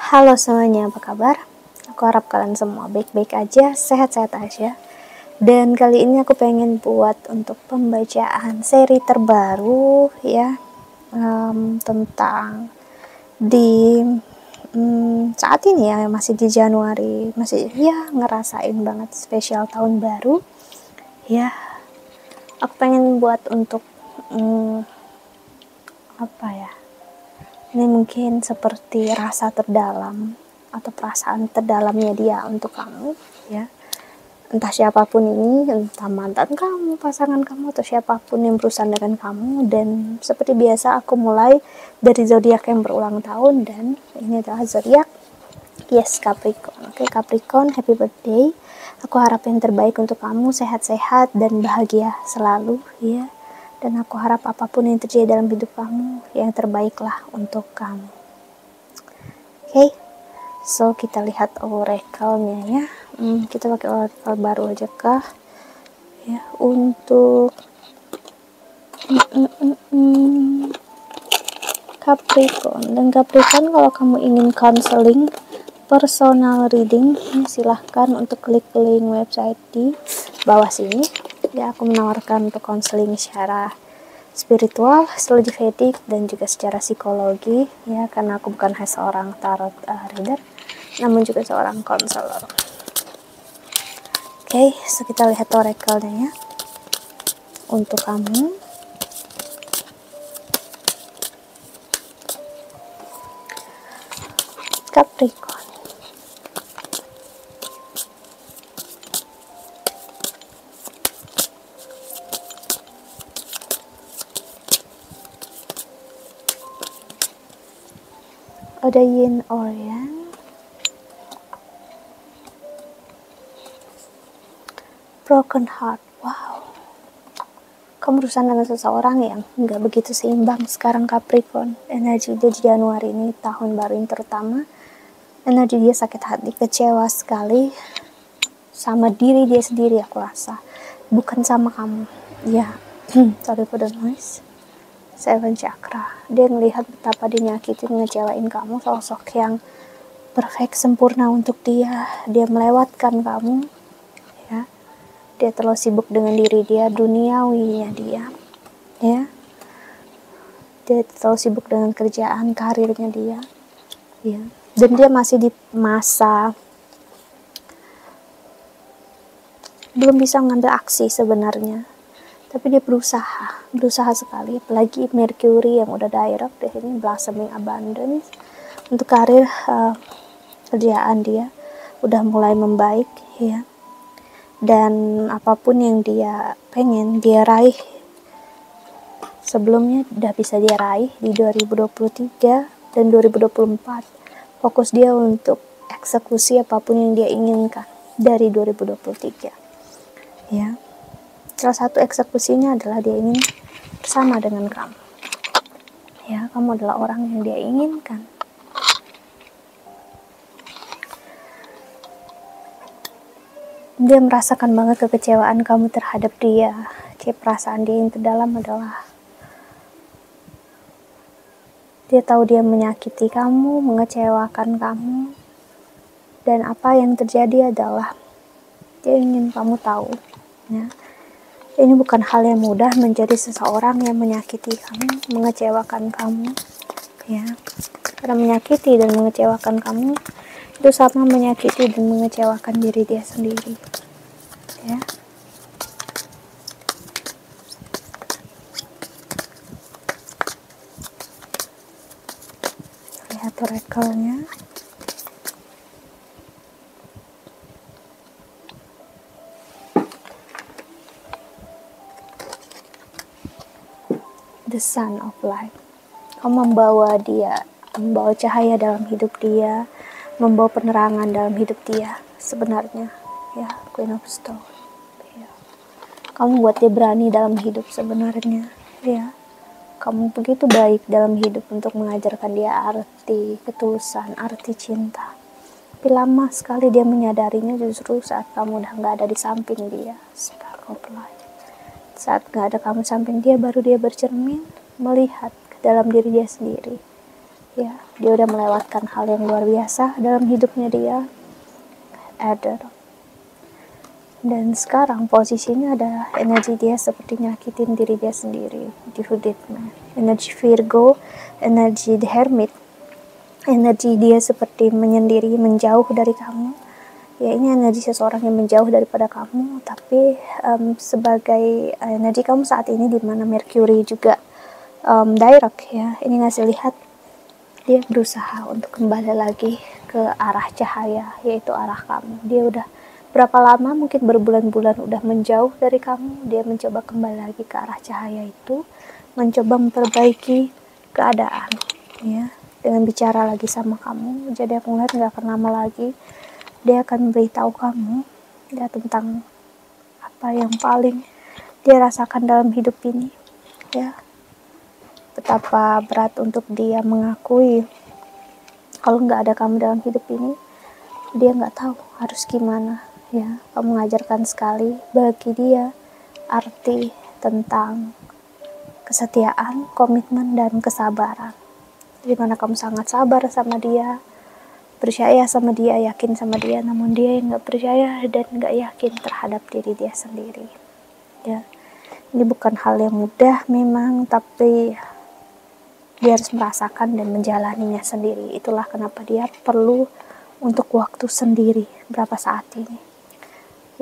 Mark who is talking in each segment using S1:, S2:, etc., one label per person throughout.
S1: Halo semuanya, apa kabar? Aku harap kalian semua baik-baik aja, sehat-sehat aja. Dan kali ini aku pengen buat untuk pembacaan seri terbaru ya, tentang di saat ini ya, masih di Januari, masih ya ngerasain banget spesial tahun baru ya. Aku pengen buat untuk apa ya, ini mungkin seperti rasa terdalam atau perasaan terdalamnya dia untuk kamu ya, entah siapapun ini, entah mantan kamu, pasangan kamu, atau siapapun yang berurusan dengan kamu. Dan seperti biasa aku mulai dari zodiak yang berulang tahun, dan ini adalah zodiak Capricorn. Oke, Capricorn, happy birthday. Aku harap yang terbaik untuk kamu, sehat-sehat dan bahagia selalu ya. Dan aku harap apapun yang terjadi dalam hidup kamu, yang terbaiklah untuk kamu. Oke, so kita lihat oracle-nya ya. Kita pakai oracle baru aja kah? Ya, untuk Capricorn. Dan Capricorn, kalau kamu ingin counseling, personal reading, silahkan untuk klik link website di bawah sini. Ya, aku menawarkan untuk counseling secara spiritual, astrologi Vedic, dan juga secara psikologi ya, karena aku bukan hanya seorang tarot reader, namun juga seorang konselor. Oke, so kita lihat oracle-nya ya. Untuk kamu, Capricorn. Ada yin or yang, broken heart. Wow, kamu berurusan dengan seseorang yang nggak begitu seimbang sekarang Capricorn. Energi dia di Januari ini, tahun baru ini terutama, energi dia sakit hati, kecewa sekali sama diri dia sendiri, aku rasa, bukan sama kamu ya. Sorry for the noise. Seven chakra, dia ngelihat betapa dia nyakitin, ngecewain kamu, sosok yang perfect, sempurna untuk dia melewatkan kamu ya. Dia terlalu sibuk dengan diri dia, duniawinya dia ya. Dia terlalu sibuk dengan kerjaan, karirnya dia ya. Dan dia masih di masa belum bisa mengambil aksi sebenarnya, tapi dia berusaha sekali. Apalagi Mercury yang udah direct deh ini, blossoming abundance. Untuk karir, kerjaan dia udah mulai membaik ya. Dan apapun yang dia pengen dia raih sebelumnya udah bisa dia raih di 2023 dan 2024. Fokus dia untuk eksekusi apapun yang dia inginkan dari 2023 ya. Salah satu eksekusinya adalah dia ingin bersama dengan kamu ya. Kamu adalah orang yang dia inginkan. Dia merasakan banget kekecewaan kamu terhadap dia. Perasaan dia yang terdalam adalah dia tahu dia menyakiti kamu, mengecewakan kamu, dan apa yang terjadi adalah dia ingin kamu tahu ya. Ini bukan hal yang mudah menjadi seseorang yang menyakiti kamu, mengecewakan kamu ya. Karena menyakiti dan mengecewakan kamu itu sama menyakiti dan mengecewakan diri dia sendiri ya. Lihat oracle-nya. The Sun of Light. Kamu membawa cahaya dalam hidup dia, membawa penerangan dalam hidup dia sebenarnya ya. Queen of Stone ya. Kamu buat dia berani dalam hidup sebenarnya ya. Kamu begitu baik dalam hidup untuk mengajarkan dia arti ketulusan, arti cinta. Tapi lama sekali dia menyadarinya justru saat kamu udah gak ada di samping dia. Spark of Light. Saat gak ada kamu samping dia, baru dia bercermin, melihat ke dalam diri dia sendiri ya. Dia udah melewatkan hal yang luar biasa dalam hidupnya dia, Adder. Dan sekarang posisinya adalah energi dia seperti nyakitin diri dia sendiri, di Judith-nya. Energi Virgo, energi The Hermit, energi dia seperti menyendiri, menjauh dari kamu. Ya, ini energi seseorang yang menjauh daripada kamu, tapi sebagai energi kamu saat ini di mana Mercury juga direct ya. Ini ngasih lihat dia berusaha untuk kembali lagi ke arah cahaya, yaitu arah kamu. Dia udah berapa lama, mungkin berbulan-bulan udah menjauh dari kamu. Dia mencoba kembali lagi ke arah cahaya itu, mencoba memperbaiki keadaan ya, dengan bicara lagi sama kamu. Jadi aku ngeliat gak akan lama lagi dia akan beritahu kamu ya tentang apa yang paling dia rasakan dalam hidup ini ya. Betapa berat untuk dia mengakui kalau nggak ada kamu dalam hidup ini, dia nggak tahu harus gimana ya. Kamu mengajarkan sekali bagi dia arti tentang kesetiaan, komitmen, dan kesabaran. Dimana kamu sangat sabar sama dia, percaya sama dia, yakin sama dia, namun dia yang nggak percaya dan nggak yakin terhadap diri dia sendiri ya. Ini bukan hal yang mudah memang, tapi dia harus merasakan dan menjalaninya sendiri. Itulah kenapa dia perlu untuk waktu sendiri berapa saat ini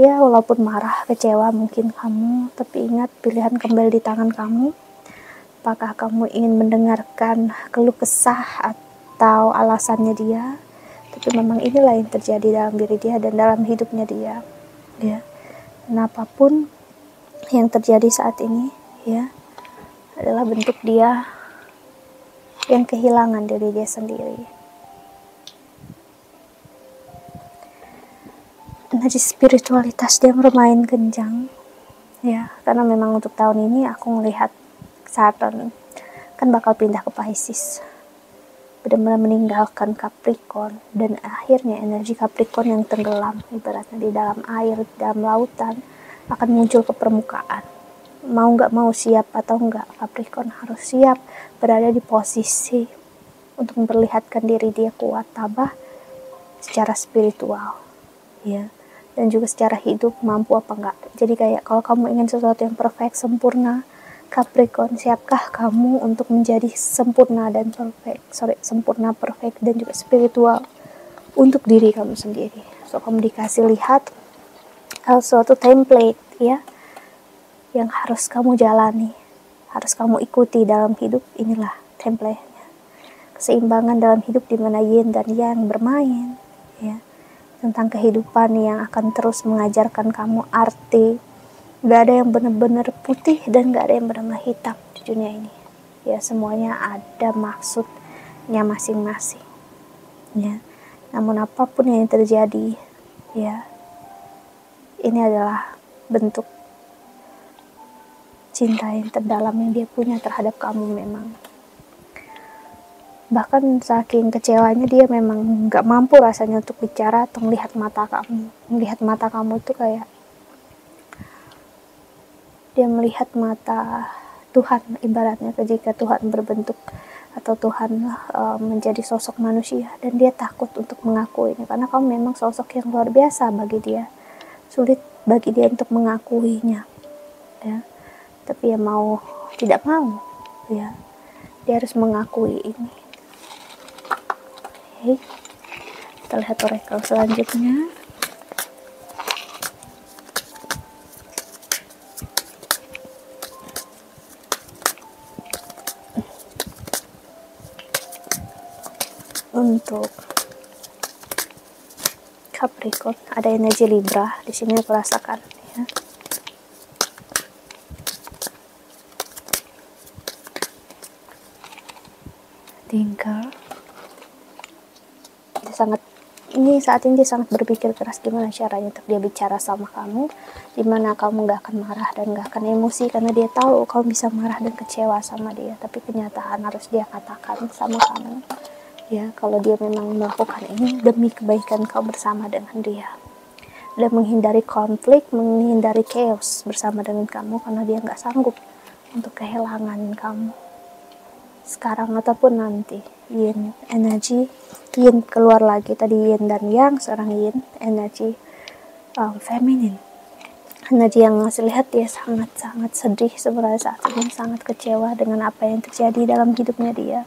S1: ya. Walaupun marah, kecewa mungkin kamu, tapi ingat pilihan kembali di tangan kamu. Apakah kamu ingin mendengarkan keluh kesah atau alasannya dia? Tapi memang inilah yang terjadi dalam diri dia dan dalam hidupnya dia ya. Dan apapun yang terjadi saat ini ya adalah bentuk dia yang kehilangan diri dia sendiri. Energi spiritualitas dia bermain kencang ya, karena memang untuk tahun ini aku melihat Saturn kan bakal pindah ke Pisces, benar-benar meninggalkan Capricorn, dan akhirnya energi Capricorn yang tenggelam ibaratnya di dalam air, di dalam lautan, akan muncul ke permukaan. Mau nggak mau, siap atau enggak, Capricorn harus siap berada di posisi untuk memperlihatkan diri dia kuat, tabah secara spiritual ya, dan juga secara hidup mampu apa enggak. Jadi kayak kalau kamu ingin sesuatu yang perfect, sempurna, Capricorn, siapkah kamu untuk menjadi sempurna dan sempurna, perfect, dan juga spiritual untuk diri kamu sendiri. So, kamu dikasih lihat suatu template ya, yang harus kamu jalani, harus kamu ikuti dalam hidup. Inilah template-nya. Keseimbangan dalam hidup di mana yin dan yang bermain ya, tentang kehidupan yang akan terus mengajarkan kamu arti. Gak ada yang benar-benar putih dan gak ada yang benar-benar hitam di dunia ini ya. Semuanya ada maksudnya masing-masing ya. Namun apapun yang terjadi ya, ini adalah bentuk cinta yang terdalam yang dia punya terhadap kamu. Memang bahkan saking kecewanya dia memang gak mampu rasanya untuk bicara atau melihat mata kamu. Melihat mata kamu itu kayak dia melihat mata Tuhan ibaratnya, ketika Tuhan berbentuk atau Tuhan menjadi sosok manusia, dan dia takut untuk mengakuinya karena kamu memang sosok yang luar biasa bagi dia. Sulit bagi dia untuk mengakuinya ya, tapi ya mau tidak mau ya, dia harus mengakui ini. Oke, kita lihat oracle selanjutnya. Untuk Capricorn ada energi Libra di sini aku rasakan ya. Tinggal saat ini dia sangat berpikir keras gimana caranya untuk dia bicara sama kamu, dimana kamu gak akan marah dan gak akan emosi karena dia tahu kamu bisa marah dan kecewa sama dia, tapi kenyataan harus dia katakan sama kamu ya, kalau dia memang melakukan ini demi kebaikan kamu bersama dengan dia, dan menghindari konflik, menghindari chaos bersama dengan kamu karena dia gak sanggup untuk kehilangan kamu sekarang ataupun nanti. Yin energi, yin keluar lagi, tadi yin dan yang, sekarang yin energi feminin, energi yang ngasih lihat dia sangat-sangat sedih sebenarnya saat ini, sangat kecewa dengan apa yang terjadi dalam hidupnya dia,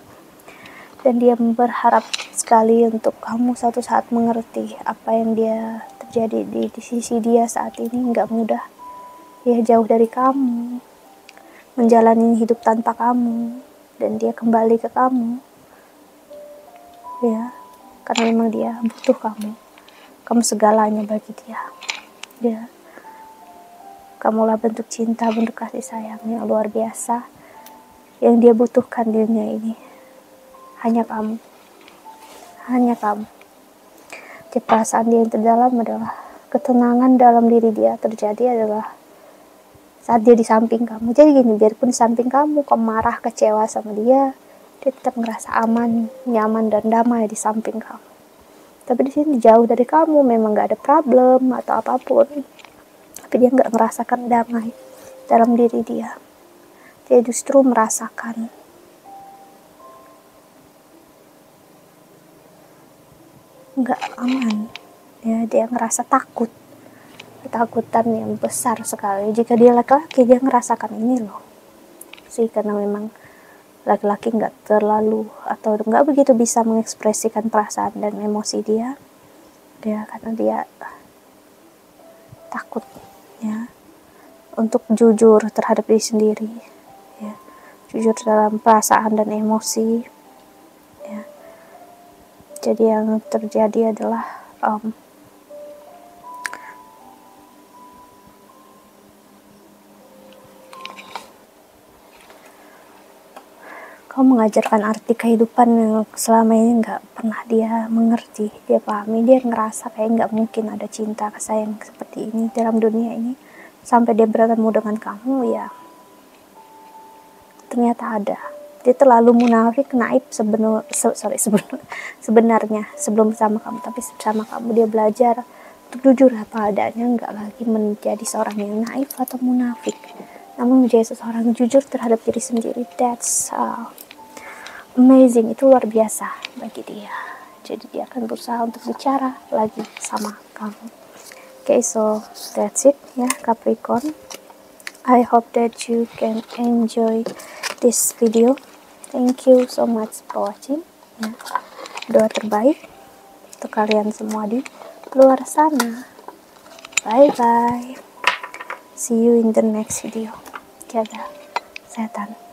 S1: dan dia berharap sekali untuk kamu suatu saat mengerti apa yang dia terjadi di sisi dia saat ini. Nggak mudah dia jauh dari kamu, menjalani hidup tanpa kamu, dan dia kembali ke kamu ya, karena memang dia butuh kamu segalanya bagi dia ya. Kamulah bentuk cinta, bentuk kasih sayang yang luar biasa yang dia butuhkan di dunia ini. Hanya kamu. Jadi perasaan dia yang terdalam adalah ketenangan dalam diri dia terjadi adalah saat dia di samping kamu. Jadi gini, biarpun di samping kamu marah, kecewa sama dia tetap ngerasa aman, nyaman, dan damai di samping kamu. Tapi di sini jauh dari kamu, memang gak ada problem atau apapun, tapi dia gak merasakan damai dalam diri dia. Dia justru merasakan gak aman ya, dia ngerasa ketakutan yang besar sekali. Jika dia laki-laki, dia ngerasakan ini loh sih, karena memang laki-laki nggak terlalu atau nggak begitu bisa mengekspresikan perasaan dan emosi dia karena dia takut ya untuk jujur terhadap diri sendiri ya, jujur dalam perasaan dan emosi ya. Jadi yang terjadi adalah kamu mengajarkan arti kehidupan yang selama ini nggak pernah dia mengerti, dia pahami. Dia ngerasa kayak nggak mungkin ada cinta kasih seperti ini dalam dunia ini sampai dia bertemu dengan kamu ya. Ternyata ada. Dia terlalu munafik, naif sebenarnya sebelum bersama kamu, tapi bersama kamu dia belajar untuk jujur apa adanya, nggak lagi menjadi seorang yang naif atau munafik, namun menjadi seseorang yang jujur terhadap diri sendiri. That's amazing, itu luar biasa bagi dia. Jadi dia akan berusaha untuk bicara lagi sama kamu. Okay, so that's it ya Capricorn. I hope that you can enjoy this video. Thank you so much for watching ya. Doa terbaik untuk kalian semua di luar sana. Bye bye, see you in the next video. Jaga kesehatan.